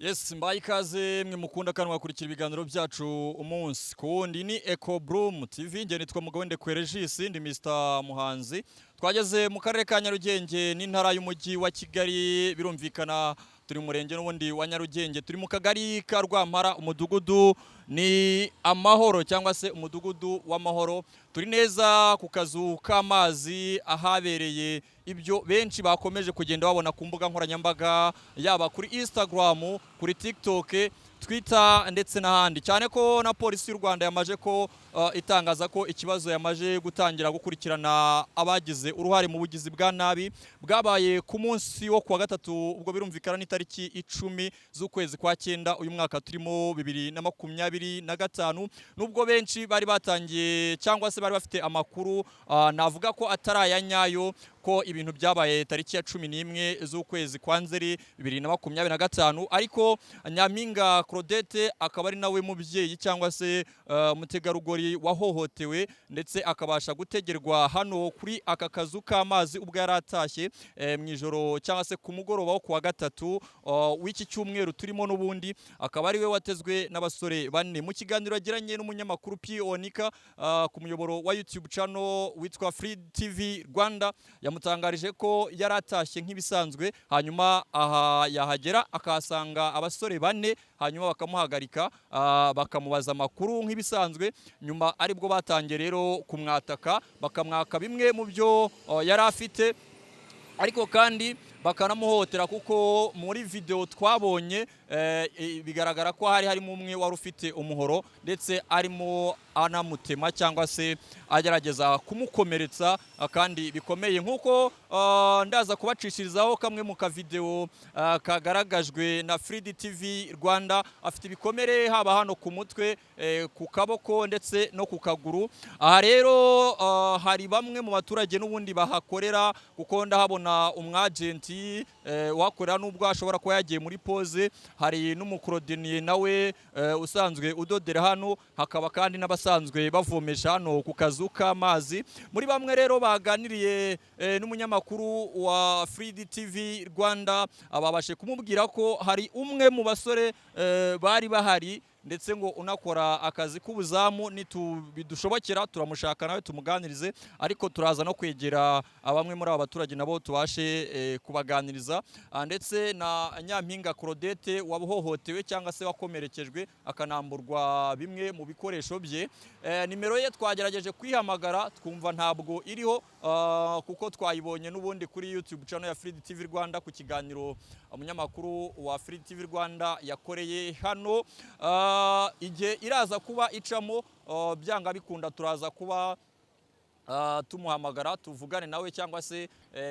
Yes, mbaye ikaze mwe mukunda kanwa kurikira ibiganiro byacu umunsi kuwundi ni Eco Bloom TV nge nitwa Mugabende Regis ndi Mr Muhanzi. Twageze mu karere ka Nyarugenge n'intara y'umujyi wa Kigali, birumvikana turi murenge n'ubundi wa Nyarugenge, turi mu kagari ka Rwampara, umudugudu ni Amahoro cyangwa se umudugudu w'Amahoro. Turi neza ku kazu k'amazi ahabereye ibyo benshi bakomeje kugenda babona ku mbuga nkoranyambaga, yaba kuri Instagram, kuri TikTok, Twitter ndetse n'ahandi, cyane ko na polisi y'u Rwanda yamaje ko itangaza ko ikibazo yamaje gutangira gukurikirana abagize uruhare mu bugizi bwa nabi bwabaye ku munsi wo kuwa gatatu, ubwo birumvikana n'itariki 10 z'ukwezi kwa 9 uyu mwaka turimo 2025. Nubwo benshi bari batangiye cyangwa se bari bafite amakuru navuga ko ataraya nyayo ko ibintu byabaye tariki ya 11 z'ukwezi kwa Nzeri 2025, ariko Nyampinga Claudette akaba ari nawe mubyeyi cyangwa se mutegarugori wahohotewe ndetse akabasha gutegerwa hano kuri aka kazu k'amazi ubwo yaratashye mu ijoro cyangwa se ku mugoroba wo kuwa gatatu w'iki cyumweru turimo, n'ubundi akaba ari we watezwe n'abasore bane. Mu kiganiro yagiranye n'umunyamakuru Pionika ku muyoboro wa YouTube channel witwa Free TV Rwanda, yamutangarije ko yaratashye nk'ibisanzwe, hanyuma aha yahagera akahasanga abasore bane, hanyuma bakamuhagarika bakamubaza amakuru nk'ibisanzwe, nyuma aribwo batangiye rero kumwataka, bakamwaka bimwe mu byo yari afite, ariko kandi bakanamuhotera kuko muri video twabonye bigaragara ko harimo umwe wari ufite umuhoro ndetse arimo anamutema cyangwa se agerageza kumukomeretsa kandi bikomeye, nkuko ndaza kubacishirizaho kamwe mu kavideo kagaragajwe na Free TV Rwanda. Afite ibikomere haba hano ku mutwe, ku kaboko ndetse no ku kaguru. Aha rero hari bamwe mu baturage n'ubundi bahakorera kuko ndahabona umwagenti wakorera nubwo ashobora kuba yagiye muri pause, hari n'umukorodiniye nawe usanzwe udodera hano, hakaba kandi n'abasanzwe bavomesha hano ku kazu k'amazi. Muri bamwe rero baganiriye n'umunyamakuru wa Free TV Rwanda, ababashe kumubwira ko hari umwe mu basore bari bahari ndetse ngo unakora akazi k'ubuzamu, bidushobokera turamushaka nawe tumuganirize, ariko turaza no kwegera bamwe muri aba baturage nabo tubashe kubaganiriza, ndetse na Nyampinga Claudette wabuhohotewe cyangwa se wakomerekejwe akanamburwa bimwe mu bikoresho bye. Nimero ye twagerageje kwihamagara twumva ntabwo iriho kuko twayibonye n'ubundi kuri YouTube channel ya Free TV Rwanda ku kiganiro umunyamakuru wa Free TV Rwanda yakoreye hano. Igihe iraza kuba icamo byanga bikunda turaza kuba tumuhamagara tuvugane nawe, cyangwa se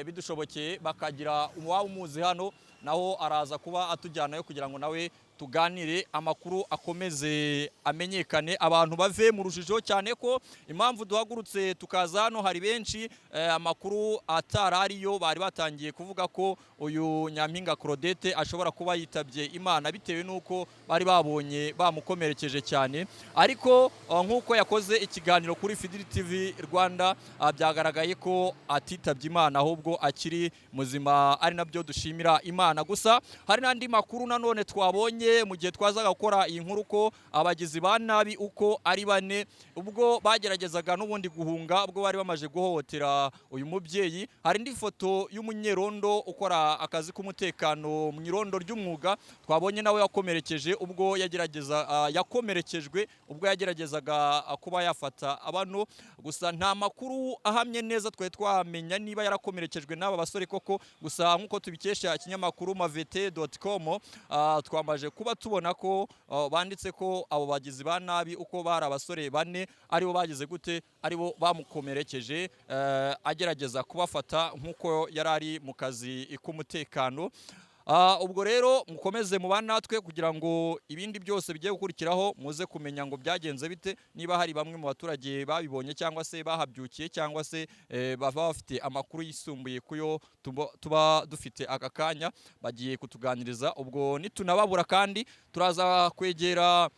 bidushobokeye bakagira uwaba umuzi hano naho araza kuba atujyanayo kugira ngo nawe tuganire amakuru akomeze amenyekane, abantu bave mu rujijo, cyane ko impamvu duhagurutse tukaza hano hari benshi amakuru atarariyo bari batangiye kuvuga ko uyu Nyampinga Claudette ashobora kuba yitabye Imana bitewe nuko bari babonye bamukomerekeje cyane, ariko nkuko yakoze ikiganiro kuri Free TV Rwanda byagaragaye ko atitabye Imana ahubwo akiri muzima, ari nabyo dushimira Imana. Gusa hari n'andi makuru nanone twabonye mu gihe twazaga gukora iyi nkuru ko abagizi ba nabi uko ari bane ubwo bageragezaga n'ubundi guhunga, ubwo bari bamaje guhohotera uyu mubyeyi. Hari indi foto y'umunyerondo ukora akazi k'umutekano mu irondo ry'umwuga twabonye nawe yakomerekeje ubwo yakomerekejwe ubwo yageragezaga kuba yafata abano. Gusa nta makuru ahamye neza twe twamenya niba yarakomerekejwe n'aba basore koko, gusa nkuko tubikesha ikinyamakuru mavete.com twamaje kuba tubona ko banditse ko abo bagizi ba nabi uko bari abasore bane aribo bagize gute, aribo bamukomerekeje agerageza kubafata nkuko yarari mu kazi k'umutekano. Ubwo rero mukomeze mubana natwe kugira ngo ibindi byose bigiye gukurikiraho muze kumenya ngo byagenze bite, niba hari bamwe mu baturage babibonye cyangwa se bahabyukiye cyangwa se baba bafite amakuru yisumbuye kuyo tuba dufite aka kanya bagiye kutuganiriza. Ubwo nitunababura kandi turaza kwegera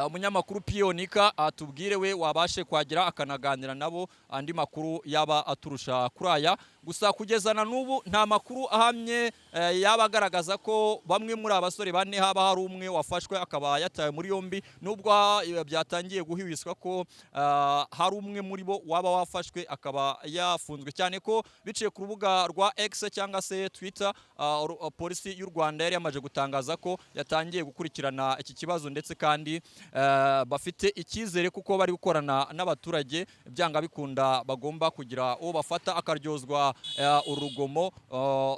umunyamakuru Pionika atubwire we wabashe kwagera akanaganira nabo andi makuru yaba aturusha kuri aya. gusa kugeza na n'ubu nta makuru ahamye yaba agaragaza ko bamwe muri abasore bane haba hari umwe wafashwe akaba yatawe muri yombi, nubwo byatangiye guhibiswa ko hari umwe muri bo waba wafashwe akaba yafunzwe, cyane ko biciye ku rubuga rwa X cyangwa se Twitter, polisi y'u Rwanda yari yamaze gutangaza ko yatangiye gukurikirana iki kibazo, ndetse kandi bafite icyizere kuko bari gukorana n'abaturage, byanga bikunda bagomba kugira uwo bafata akaryozwa urugomo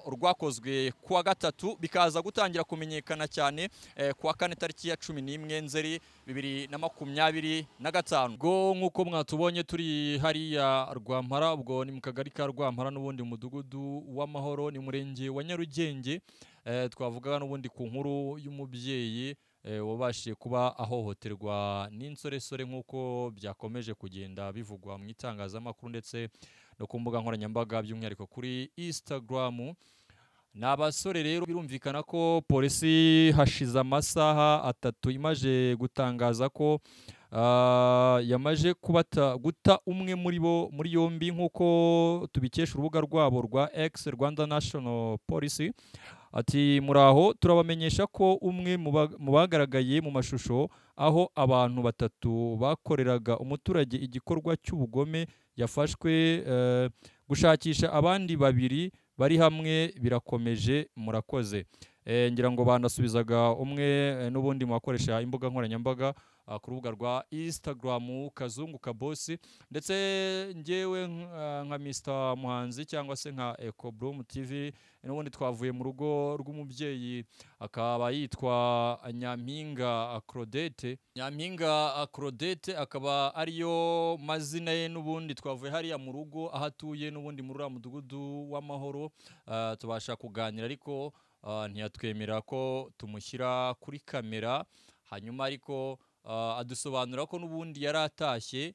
rwakozwe kuwa gatatu, bikaza gutangira kumenyekana cyane kuwa kane tariki ya 11 Nzeri 2025. Ubwo nk'uko mwatubonye turi hariya Rwampara, ubwo ni mu kagari ka Rwampara n'ubundi mudugudu w'Amahoro, ni murenge wa Nyarugenge. Twavuga n'ubundi ku nkuru y'umubyeyi wabashije kuba ahohoterwa n'insoresore nk'uko byakomeje kugenda bivugwa mu itangazamakuru ndetse no ku mbuga nkoranyambaga, by'umwihariko kuri Instagram. Ni abasore rero, birumvikana ko polisi hashize amasaha 3 imaje gutangaza ko yamaje guta umwe muri bo muri yombi, nk'uko tubikesha urubuga rwabo rwa X, Rwanda National Police. Ati muraho, turabamenyesha ko umwe mu bagaragaye mu mashusho aho abantu 3 bakoreraga umuturage igikorwa cy'ubugome yafashwe. Gushakisha abandi 2 bari hamwe birakomeje, murakoze. Ngira ngo banasubizaga umwe n'ubundi mu bakoresha imbuga nkoranyambaga ku rubuga rwa Instagram, Kazungu Kabosi. Ndetse ngewe nka Mr Muhanzi cyangwa se nka Eco Bloom TV, n'ubundi twavuye mu rugo rw'umubyeyi akaba yitwa Nyampinga Claudette. Nyampinga Claudette akaba ariyo mazina ye, n'ubundi twavuye hariya mu rugo aho atuye n'ubundi muri uriya mudugudu w'Amahoro. Tubasha kuganira ariko ntiyatwemera ko tumushyira kuri kamera, hanyuma ariko adusobanura ko n'ubundi yari atashye.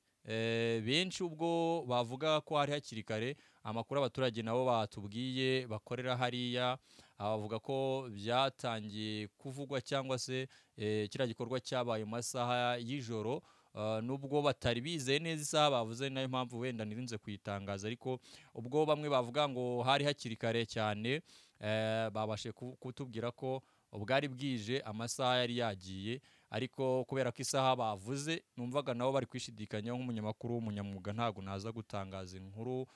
Benshi ubwo bavuga ko hari hakiri kare, amakuru abaturage nabo batubwiye bakorera hariya bavuga ko byatangiye kuvugwa cyangwa se kiriya gikorwa cyabaye mu masaha y'ijoro, nubwo batari bizeye neza isaha bavuze, nayo mpamvu wenda nirinze kuyitangaza. Ariko ubwo bamwe bavuga ngo hari hakiri kare cyane, babashe kutubwira ko bwari bwije, amasaha yari yagiye. Ariko kubera ko isaha bavuze numvaga nabo bari kwishidikanyaho, nk'umunyamakuru w'umunyamwuga ntago naza gutangaza inkuru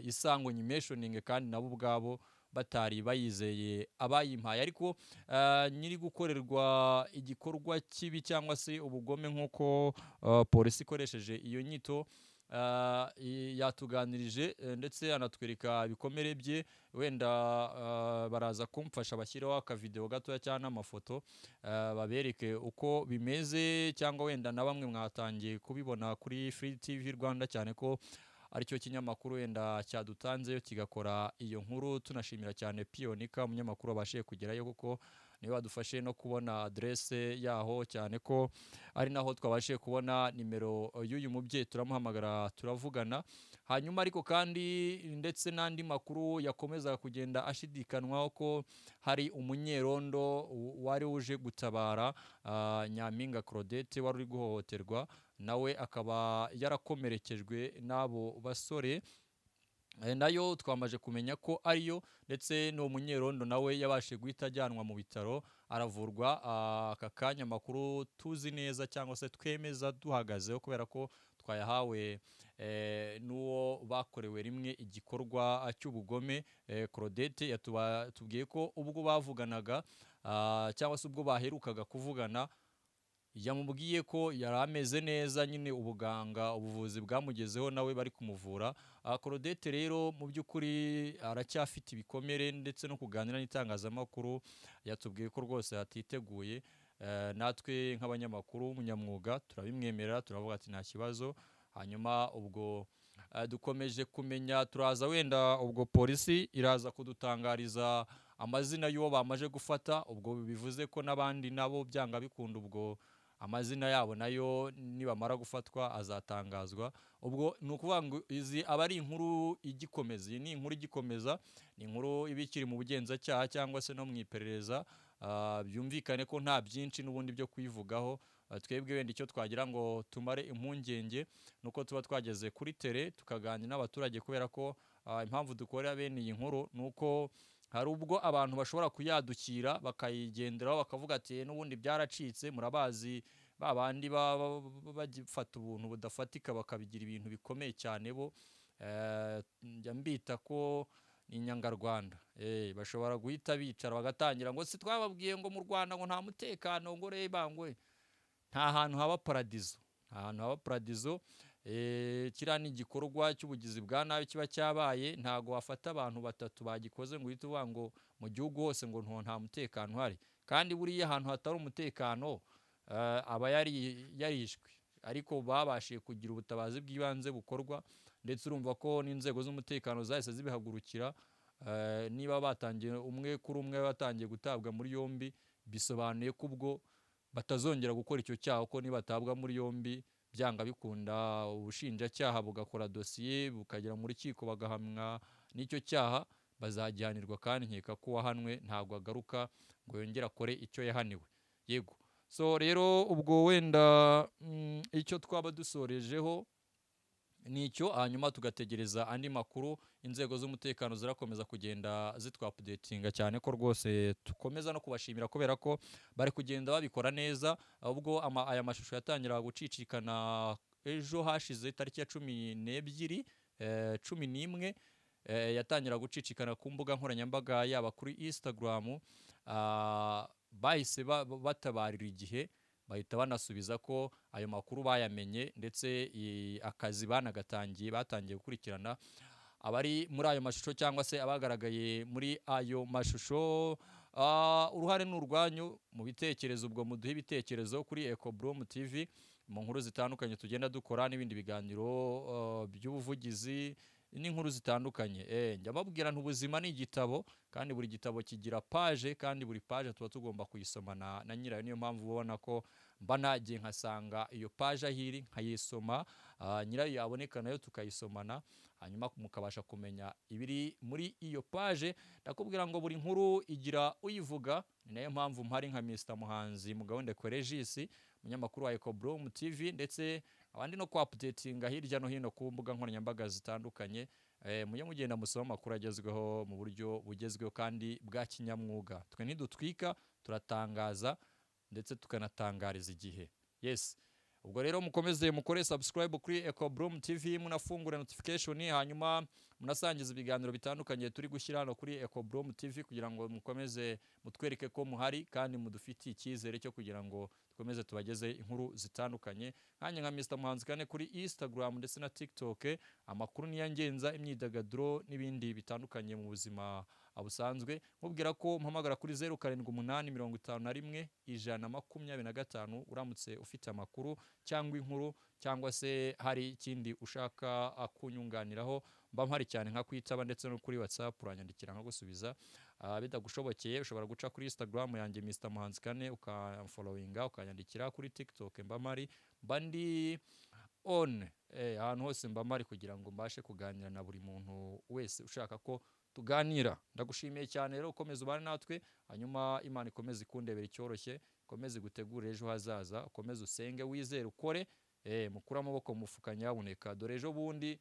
isango nyimeshoninge kandi nabo ubwabo batari bayizeye abayimpaye. Ariko nyiri gukorerwa igikorwa kibi cyangwa se ubugome nk'uko polisi ikoresheje iyo nyito, yatuganirije ndetse anatwereka ibikomere bye. Wenda baraza kumfasha bashyiraho akavideo gatoya cyane amafoto, babereke uko bimeze, cyangwa wenda na bamwe mwatangiye kubibona kuri Free TV Rwanda, cyane ko aricyo kinyamakuru wenda cyadutanzeyo kigakora iyo nkuru. Tunashimira cyane Pionika, umunyamakuru abashiye kugerayo, kuko niwe badufashe no kubona adresse yaho, cyane ko ari naho twabashiye kubona nimero y'uyu mubyeyi. Turamuhamagara turavugana. Hanyuma ariko kandi ndetse n'andi makuru yakomeza kugenda ashidikanwaho ko hari umunyerondo wari uje gutabara Nyampinga Claudette wari uri guhohoterwa, nawe akaba yarakomerekejwe n'abo basore. Nayo twamaje kumenya ko ariyo, ndetse n'uwo munyerondo nawe yabashe guhita ajyanwa mu bitaro aravurwa. Aka kanya makuru tuzi neza cyangwa se twemeza duhagazeho, kubera ko twayahawe n'uwo bakorewe rimwe igikorwa cy'ubugome. Claudette yatubwiye ko ubwo bavuganaga cyangwa se ubwo baherukaga kuvugana, yamubwiye ko yari ameze neza, nyine ubuvuzi bwamugezeho, nawe bari kumuvura. Claudette rero mu by'ukuri aracyafite ibikomere, ndetse no kuganira n'itangazamakuru yatubwiye ko rwose atiteguye. Natwe nk'abanyamakuru umunyamwuga turabimwemerera, turavuga ati nta kibazo. Hanyuma ubwo dukomeje kumenya, turaza wenda ubwo polisi iraza kudutangariza amazina y'uwo bamaje gufata. Ubwo bivuze ko n'abandi nabo byanga bikunda, ubwo amazina yabo nayo nibamara gufatwa azatangazwa. Ubwo ni ukuvuga ngo izi aba ari inkuru igikomeza. Iyi ni inkuru igikomeza, ni inkuru ibikiri mu bugenzacyaha cyangwa se no mu iperereza. Byumvikane ko nta byinshi n'ubundi byo kuyivugaho. Twebwe wenda icyo twagira ngo tumare impungenge nuko tuba twageze kuri tele tukaganira n'abaturage, kubera ko impamvu dukorera bene iyi nkuru nuko hari ubwo abantu bashobora kuyadukira bakayigenderaho bakavuga ati n'ubundi byaracitse murabazi babandi bagifata ubuntu budafatika bakabigira ibintu bikomeye cyane bo njya mbita ko ni inyangarwanda bashobora guhita bicara bagatangira ngo si twababwiye ngo mu Rwanda ngo nta mutekano ngo rebangwe nta hantu haba paradizo kiriya ni igikorwa cy'ubugizi bwa nabi kiba cyabaye ntago wafata abantu batatu bagikoze ngo uhite uvuga ngo mu gihugu hose ngo nta mutekano uhari kandi buriya ahantu hatari umutekano aba yarishwe ariko babashije kugira ubutabazi bw'ibanze bukorwa ndetse urumva ko n'inzego z'umutekano zahise zibihagurukira niba batangiye umwe kuri umwe batangiye gutabwa muri yombi bisobanuye ko ubwo batazongera gukora icyo cyaha ko nibatabwa muri yombi byanga bikunda ubushinjacyaha bugakora dosiye bukagera mu rukiko bagahamwa n'icyo cyaha bazagihanirwa kandi nkeka ko wahanwe ntabwo agaruka ngo yongere akore icyo yahaniwe yego so rero ubwo wenda icyo twaba dusorejeho nicyo hanyuma tugategereza andi makuru inzego z'umutekano zirakomeza kugenda zitwapudetinga cyane ko rwose tukomeza no kubashimira kubera ko bari kugenda babikora neza ubwo aya mashusho yatangiraga gucicikana ejo hashize tariki ya 12 11 yatangira gucicikana ku mbuga nkoranyambaga yaba kuri Instagram bahise batabarira igihe bahita banasubiza ko ayo makuru bayamenye ndetse akazi batangiye gukurikirana abari muri ayo mashusho cyangwa se abagaragaye muri ayo mashusho uruhare n'urwanyu mu bitekerezo ubwo muduhe ibitekerezo kuri EcoBroom TV mu nkuru zitandukanye tugenda dukora n'ibindi biganiro by'ubuvugizi n'inkuru zitandukanye njya babwira ubuzima ni igitabo kandi buri gitabo kigira page kandi buri page tuba tugomba kuyisomana na nyirayo niyo mpamvu ubona ko mba nagiye nkasanga iyo page ahiri nkayisoma nyirayo yaboneka nayo tukayisomana hanyuma mukabasha kumenya ibiri muri iyo page ndakubwira ngo buri nkuru igira uyivuga ni nayo mpamvu mpari nka Mr Muhanzi Mugabondekwe Regis umunyamakuru wa EcoBroom TV ndetse abandi no updatinga hirya no hino ku mbuga nkoranyambaga zitandukanye mujye mugenda musoma amakuru agezweho mu buryo bugezweho kandi bwa kinyamwuga twe ntidutwika turatangaza ndetse tukanatangariza igihe yes ubwo rero mukomeze mukore subscribe kuri EcoBroom TV munafungura notification hanyuma munasangiza ibiganiro bitandukanye turi gushyira hano kuri EcoBroom TV kugira ngo mukomeze mutwereke ko muhari kandi mudufitiye icyizere cyo kugira ngo dukomeze tubageze inkuru zitandukanye nkanye nka Mr Muhanzi kane kuri Instagram ndetse na TikTok amakuru niyangenza imyidagaduro n'ibindi bitandukanye mu buzima abusanzwe mubwira ko mpamagara kuri 078851 uramutse ufite amakuru cyangwa inkuru cyangwa se hari ikindi ushaka akunyunganiraho mba mpari cyane nka kwitaba ndetse no kuri WhatsApp uranyandikira nka gusubiza bidagushobokeye ushobora guca kuri Instagram yanjye Mr Muhanzi kane ukafollowinga ukanyandikira kuri TikTok mba mpari bandi on ahantu hose mba mpari kugira ngo mbashe kuganira na buri muntu wese ushaka ko tuganira ndagushimiye cyane rero ukomeze ubane natwe hanyuma Imana ikomeze ikundebera icyoroshye ikomeze gutegura ejo hazaza ukomeze usenge wizere ukore mukura amaboko mu mufuka nyabuneka dore ejo bundi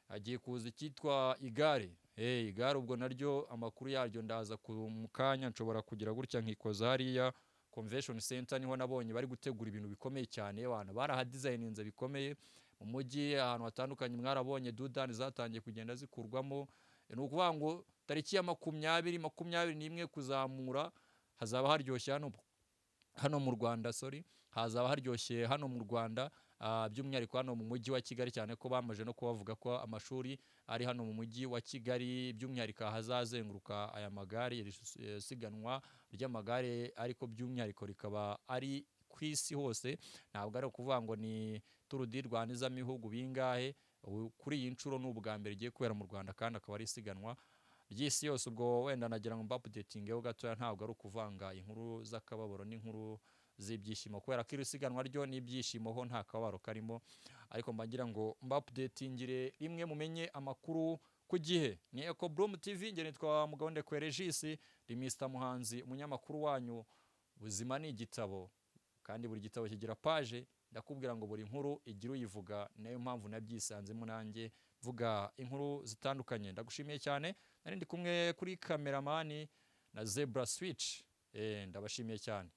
agiye kuza ikitwa igare igare ubwo naryo amakuru yaryo ndaza mu kanya nshobora kugira gutya nkikoza hariya convention center niho nabonye bari gutegura ibintu bikomeye cyane abantu barahadesigninze bikomeye mu mujyi ahantu hatandukanye mwarabonye dudani zatangiye kugenda zikurwamo ni ukuvuga ngo tariki ya 21 kuzamura hazaba haryoshye hano mu Rwanda hazaba haryoshye hano mu Rwanda by'umwihariko hano mu mujyi wa Kigali cyane ko bamaje no kubavuga ko amashuri ari hano mu mujyi wa Kigali by'umwihariko hazazenguruka aya magare siganwa ry'amagare ariko by'umwihariko rikaba ari ku isi hose ntabwo ari ukuvuga ngo ni Tour du Rwanda izamihugu bingahe kuri iyi nshuro n'ubwa mbere igiye kubera mu Rwanda kandi akaba ari isiganwa ry'isi yose ubwo wenda nagira ngo updatingeho gatoya ntabwo ari ukuvanga inkuru z'akababaro n'inkuru z'ibyishimo kubera ko iri siganwa ryo n'ibyishimo ho nta kababaro karimo ariko mbagira ngo updatingire rimwe mumenye amakuru ku gihe ni EcoBroom TV nge nitwa Mugabondekwe Regis ndi Mr Muhanzi umunyamakuru wanyu ubuzima ni igitabo kandi buri gitabo kigira page ndakubwira ngo buri nkuru igira uyivuga, nayo mpamvu nabyisanzemo nanjye vuga inkuru zitandukanye. Ndagushimiye cyane, nari ndi kumwe kuri kameramani na Zebra Switch, ndabashimiye cyane.